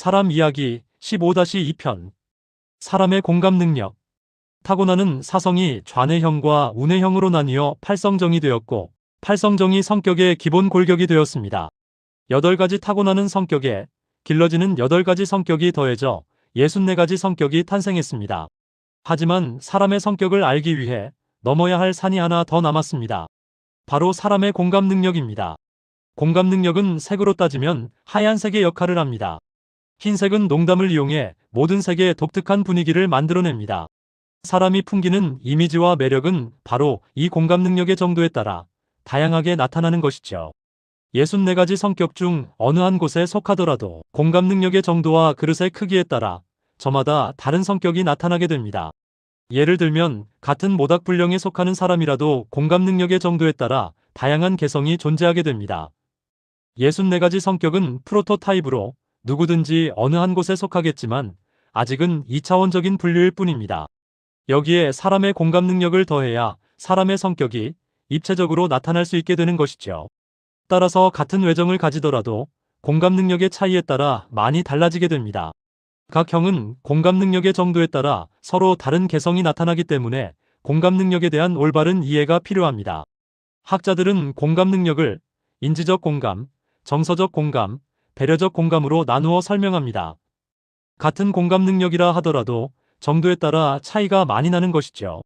사람 이야기 15-2편. 사람의 공감 능력. 타고나는 사성이 좌뇌형과 우뇌형으로 나뉘어 팔성정이 되었고, 팔성정이 성격의 기본 골격이 되었습니다. 8가지 타고나는 성격에 길러지는 8가지 성격이 더해져 64가지 성격이 탄생했습니다. 하지만 사람의 성격을 알기 위해 넘어야 할 산이 하나 더 남았습니다. 바로 사람의 공감 능력입니다. 공감 능력은 색으로 따지면 하얀색의 역할을 합니다. 흰색은 농담을 이용해 모든 색의 독특한 분위기를 만들어냅니다. 사람이 풍기는 이미지와 매력은 바로 이 공감 능력의 정도에 따라 다양하게 나타나는 것이죠. 64가지 성격 중 어느 한 곳에 속하더라도 공감 능력의 정도와 그릇의 크기에 따라 저마다 다른 성격이 나타나게 됩니다. 예를 들면 같은 모닥불령에 속하는 사람이라도 공감 능력의 정도에 따라 다양한 개성이 존재하게 됩니다. 64가지 성격은 프로토타입으로 누구든지 어느 한 곳에 속하겠지만 아직은 2차원적인 분류일 뿐입니다. 여기에 사람의 공감 능력을 더해야 사람의 성격이 입체적으로 나타날 수 있게 되는 것이죠. 따라서 같은 외정을 가지더라도 공감 능력의 차이에 따라 많이 달라지게 됩니다. 각 형은 공감 능력의 정도에 따라 서로 다른 개성이 나타나기 때문에 공감 능력에 대한 올바른 이해가 필요합니다. 학자들은 공감 능력을 인지적 공감, 정서적 공감, 배려적 공감으로 나누어 설명합니다. 같은 공감 능력이라 하더라도 정도에 따라 차이가 많이 나는 것이죠.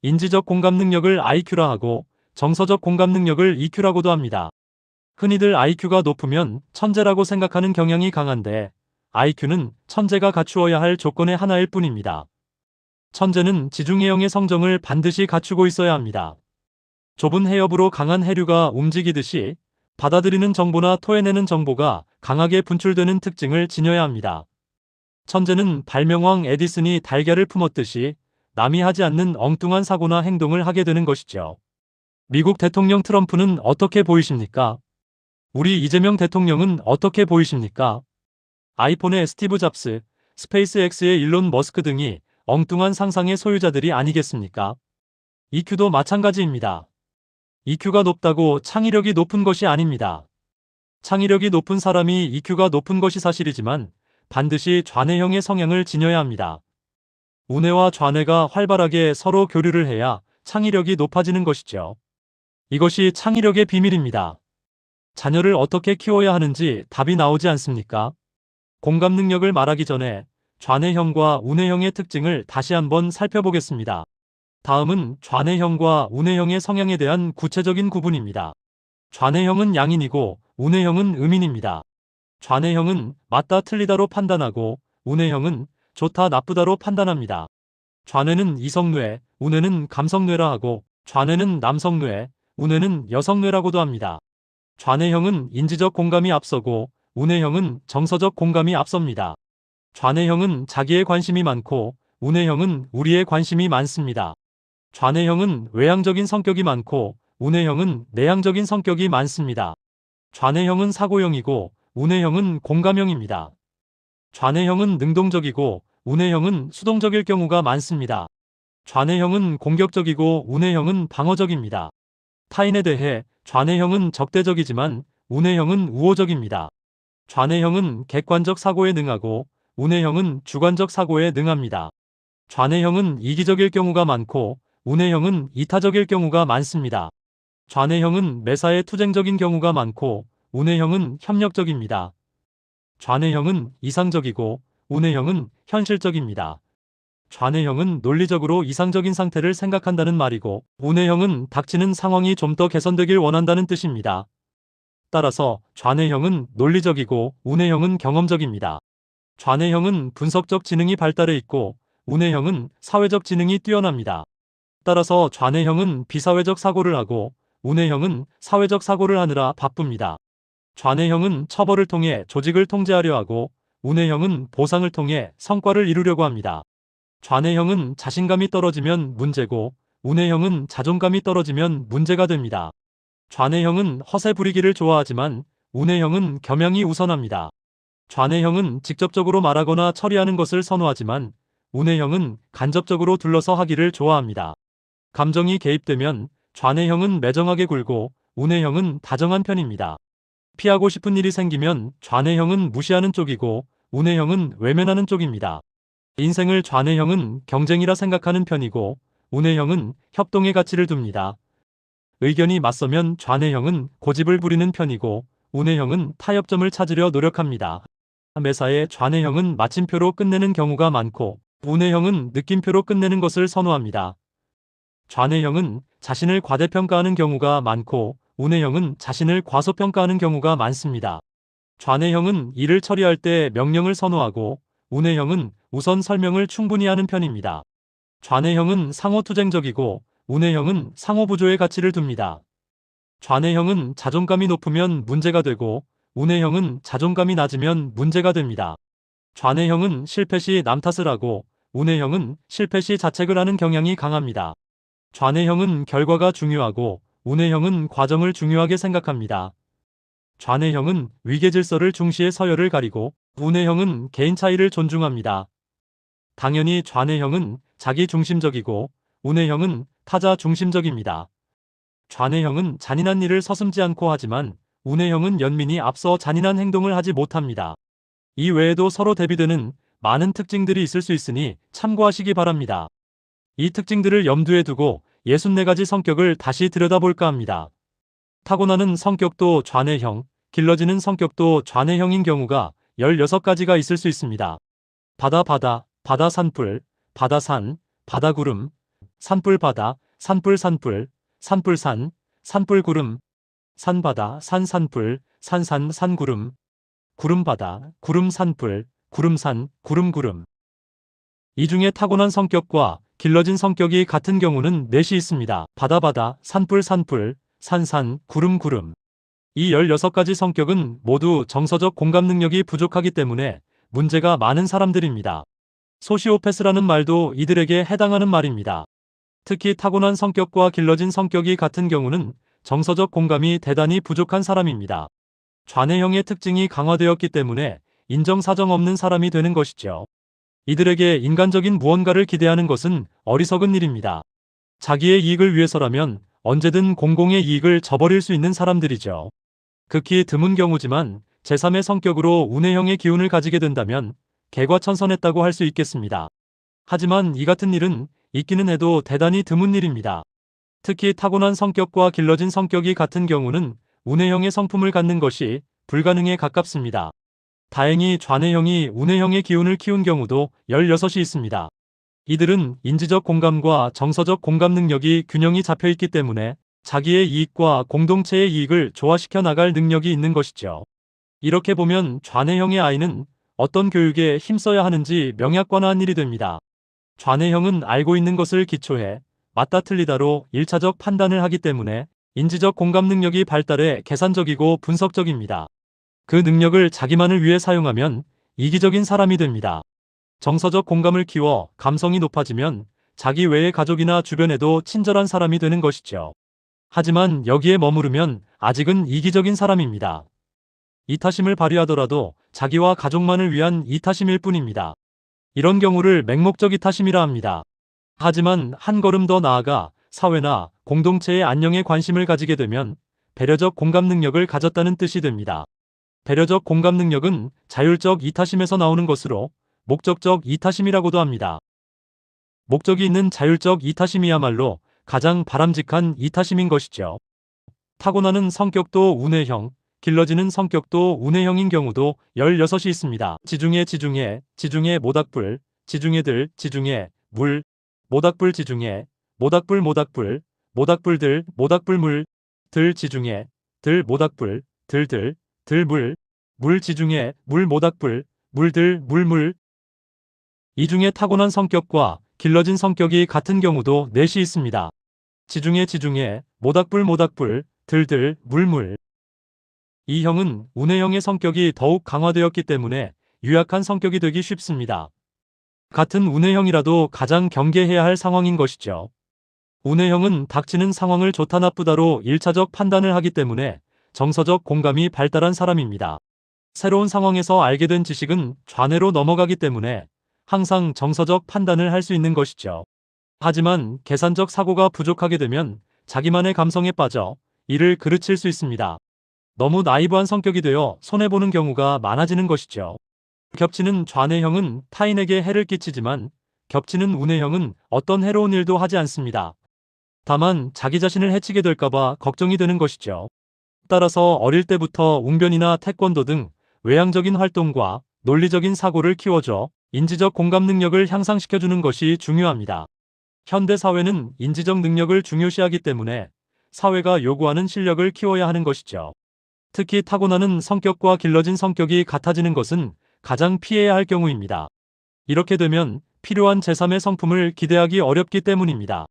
인지적 공감 능력을 IQ라 하고 정서적 공감 능력을 EQ라고도 합니다. 흔히들 IQ가 높으면 천재라고 생각하는 경향이 강한데 IQ는 천재가 갖추어야 할 조건의 하나일 뿐입니다. 천재는 지중해형의 성정을 반드시 갖추고 있어야 합니다. 좁은 해협으로 강한 해류가 움직이듯이 받아들이는 정보나 토해내는 정보가 강하게 분출되는 특징을 지녀야 합니다. 천재는 발명왕 에디슨이 달걀을 품었듯이 남이 하지 않는 엉뚱한 사고나 행동을 하게 되는 것이죠. 미국 대통령 트럼프는 어떻게 보이십니까? 우리 이재명 대통령은 어떻게 보이십니까? 아이폰의 스티브 잡스, 스페이스X의 일론 머스크 등이 엉뚱한 상상의 소유자들이 아니겠습니까? EQ도 마찬가지입니다. EQ가 높다고 창의력이 높은 것이 아닙니다. 창의력이 높은 사람이 EQ가 높은 것이 사실이지만 반드시 좌뇌형의 성향을 지녀야 합니다. 우뇌와 좌뇌가 활발하게 서로 교류를 해야 창의력이 높아지는 것이죠. 이것이 창의력의 비밀입니다. 자녀를 어떻게 키워야 하는지 답이 나오지 않습니까? 공감 능력을 말하기 전에 좌뇌형과 우뇌형의 특징을 다시 한번 살펴보겠습니다. 다음은 좌뇌형과 우뇌형의 성향에 대한 구체적인 구분입니다. 좌뇌형은 양인이고 우뇌형은 음인입니다. 좌뇌형은 맞다 틀리다로 판단하고 우뇌형은 좋다 나쁘다로 판단합니다. 좌뇌는 이성뇌, 우뇌는 감성뇌라 하고 좌뇌는 남성뇌, 우뇌는 여성뇌라고도 합니다. 좌뇌형은 인지적 공감이 앞서고 우뇌형은 정서적 공감이 앞섭니다. 좌뇌형은 자기의 관심이 많고 우뇌형은 우리의 관심이 많습니다. 좌뇌형은 외향적인 성격이 많고 우뇌형은 내향적인 성격이 많습니다. 좌뇌형은 사고형이고 우뇌형은 공감형입니다. 좌뇌형은 능동적이고 우뇌형은 수동적일 경우가 많습니다. 좌뇌형은 공격적이고 우뇌형은 방어적입니다. 타인에 대해 좌뇌형은 적대적이지만 우뇌형은 우호적입니다. 좌뇌형은 객관적 사고에 능하고 우뇌형은 주관적 사고에 능합니다. 좌뇌형은 이기적일 경우가 많고 우뇌형은 이타적일 경우가 많습니다. 좌뇌형은 매사에 투쟁적인 경우가 많고 우뇌형은 협력적입니다. 좌뇌형은 이상적이고 우뇌형은 현실적입니다. 좌뇌형은 논리적으로 이상적인 상태를 생각한다는 말이고 우뇌형은 닥치는 상황이 좀 더 개선되길 원한다는 뜻입니다. 따라서 좌뇌형은 논리적이고 우뇌형은 경험적입니다. 좌뇌형은 분석적 지능이 발달해 있고 우뇌형은 사회적 지능이 뛰어납니다. 따라서 좌뇌형은 비사회적 사고를 하고 우뇌형은 사회적 사고를 하느라 바쁩니다. 좌뇌형은 처벌을 통해 조직을 통제하려 하고 우뇌형은 보상을 통해 성과를 이루려고 합니다. 좌뇌형은 자신감이 떨어지면 문제고 우뇌형은 자존감이 떨어지면 문제가 됩니다. 좌뇌형은 허세 부리기를 좋아하지만 우뇌형은 겸양이 우선합니다. 좌뇌형은 직접적으로 말하거나 처리하는 것을 선호하지만 우뇌형은 간접적으로 둘러서 하기를 좋아합니다. 감정이 개입되면 좌뇌형은 매정하게 굴고 우뇌형은 다정한 편입니다. 피하고 싶은 일이 생기면 좌뇌형은 무시하는 쪽이고 운해형은 외면하는 쪽입니다. 인생을 좌뇌형은 경쟁이라 생각하는 편이고 운해형은 협동의 가치를 둡니다. 의견이 맞서면 좌뇌형은 고집을 부리는 편이고 운해형은 타협점을 찾으려 노력합니다. 매사에 좌뇌형은 마침표로 끝내는 경우가 많고 운해형은 느낌표로 끝내는 것을 선호합니다. 좌뇌형은 자신을 과대평가하는 경우가 많고 운해형은 자신을 과소평가하는 경우가 많습니다. 좌뇌형은 일을 처리할 때 명령을 선호하고 운해형은 우선 설명을 충분히 하는 편입니다. 좌뇌형은 상호투쟁적이고 운해형은 상호부조의 가치를 둡니다. 좌뇌형은 자존감이 높으면 문제가 되고 운해형은 자존감이 낮으면 문제가 됩니다. 좌뇌형은 실패 시 남 탓을 하고 운해형은 실패 시 자책을 하는 경향이 강합니다. 좌뇌형은 결과가 중요하고 운해형은 과정을 중요하게 생각합니다. 좌뇌형은 위계질서를 중시해 서열을 가리고 운해형은 개인 차이를 존중합니다. 당연히 좌뇌형은 자기 중심적이고 운해형은 타자 중심적입니다. 좌뇌형은 잔인한 일을 서슴지 않고 하지만 운해형은 연민이 앞서 잔인한 행동을 하지 못합니다. 이 외에도 서로 대비되는 많은 특징들이 있을 수 있으니 참고하시기 바랍니다. 이 특징들을 염두에 두고 64가지 성격을 다시 들여다볼까 합니다. 타고나는 성격도 좌뇌형, 길러지는 성격도 좌뇌형인 경우가 16가지가 있을 수 있습니다. 바다 산불, 바다산, 바다구름, 산불바다, 산불산불, 산불산, 산불구름, 산바다, 산산불, 산산, 산구름, 구름바다, 구름산불, 구름산, 구름구름. 이 중에 타고난 성격과 길러진 성격이 같은 경우는 넷이 있습니다. 바다, 산불, 산산, 구름. 이 16가지 성격은 모두 정서적 공감 능력이 부족하기 때문에 문제가 많은 사람들입니다. 소시오패스라는 말도 이들에게 해당하는 말입니다. 특히 타고난 성격과 길러진 성격이 같은 경우는 정서적 공감이 대단히 부족한 사람입니다. 좌뇌형의 특징이 강화되었기 때문에 인정사정 없는 사람이 되는 것이죠. 이들에게 인간적인 무언가를 기대하는 것은 어리석은 일입니다. 자기의 이익을 위해서라면 언제든 공공의 이익을 저버릴 수 있는 사람들이죠. 극히 드문 경우지만 제3의 성격으로 운해형의 기운을 가지게 된다면 개과천선했다고 할 수 있겠습니다. 하지만 이 같은 일은 있기는 해도 대단히 드문 일입니다. 특히 타고난 성격과 길러진 성격이 같은 경우는 운해형의 성품을 갖는 것이 불가능에 가깝습니다. 다행히 좌뇌형이 운해형의 기운을 키운 경우도 16이 있습니다. 이들은 인지적 공감과 정서적 공감 능력이 균형이 잡혀 있기 때문에 자기의 이익과 공동체의 이익을 조화시켜 나갈 능력이 있는 것이죠. 이렇게 보면 좌뇌형의 아이는 어떤 교육에 힘써야 하는지 명약관화한 일이 됩니다. 좌뇌형은 알고 있는 것을 기초해 맞다 틀리다로 1차적 판단을 하기 때문에 인지적 공감 능력이 발달해 계산적이고 분석적입니다. 그 능력을 자기만을 위해 사용하면 이기적인 사람이 됩니다. 정서적 공감을 키워 감성이 높아지면 자기 외의 가족이나 주변에도 친절한 사람이 되는 것이죠. 하지만 여기에 머무르면 아직은 이기적인 사람입니다. 이타심을 발휘하더라도 자기와 가족만을 위한 이타심일 뿐입니다. 이런 경우를 맹목적 이타심이라 합니다. 하지만 한 걸음 더 나아가 사회나 공동체의 안녕에 관심을 가지게 되면 배려적 공감 능력을 가졌다는 뜻이 됩니다. 배려적 공감 능력은 자율적 이타심에서 나오는 것으로 목적적 이타심이라고도 합니다. 목적이 있는 자율적 이타심이야말로 가장 바람직한 이타심인 것이죠. 타고나는 성격도 운해형, 길러지는 성격도 운해형인 경우도 16이 있습니다. 지중해 모닥불, 지중해들, 지중해, 물, 모닥불 지중해, 모닥불들, 모닥불물, 들 지중해, 들 모닥불, 들들, 들물, 물 지중해, 물 모닥불, 물들, 물물. 이 중에 타고난 성격과 길러진 성격이 같은 경우도 넷이 있습니다. 지중해, 모닥불, 들들, 물물. 이 형은 운해형의 성격이 더욱 강화되었기 때문에 유약한 성격이 되기 쉽습니다. 같은 운해형이라도 가장 경계해야 할 상황인 것이죠. 운해형은 닥치는 상황을 좋다 나쁘다로 1차적 판단을 하기 때문에 정서적 공감이 발달한 사람입니다. 새로운 상황에서 알게 된 지식은 좌뇌로 넘어가기 때문에 항상 정서적 판단을 할 수 있는 것이죠. 하지만 계산적 사고가 부족하게 되면 자기만의 감성에 빠져 이를 그르칠 수 있습니다. 너무 나이브한 성격이 되어 손해보는 경우가 많아지는 것이죠. 겹치는 좌뇌형은 타인에게 해를 끼치지만 겹치는 우뇌형은 어떤 해로운 일도 하지 않습니다. 다만 자기 자신을 해치게 될까봐 걱정이 되는 것이죠. 따라서 어릴 때부터 웅변이나 태권도 등 외향적인 활동과 논리적인 사고를 키워줘 인지적 공감 능력을 향상시켜주는 것이 중요합니다. 현대 사회는 인지적 능력을 중요시하기 때문에 사회가 요구하는 실력을 키워야 하는 것이죠. 특히 타고나는 성격과 길러진 성격이 같아지는 것은 가장 피해야 할 경우입니다. 이렇게 되면 필요한 제3의 성품을 기대하기 어렵기 때문입니다.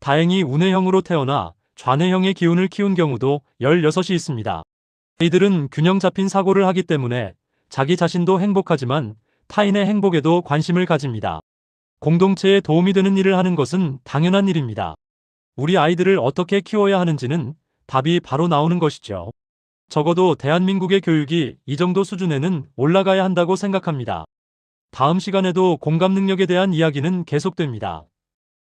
다행히 우뇌형으로 태어나 좌뇌형의 기운을 키운 경우도 16이 있습니다. 이들은 균형 잡힌 사고를 하기 때문에 자기 자신도 행복하지만 타인의 행복에도 관심을 가집니다. 공동체에 도움이 되는 일을 하는 것은 당연한 일입니다. 우리 아이들을 어떻게 키워야 하는지는 답이 바로 나오는 것이죠. 적어도 대한민국의 교육이 이 정도 수준에는 올라가야 한다고 생각합니다. 다음 시간에도 공감 능력에 대한 이야기는 계속됩니다.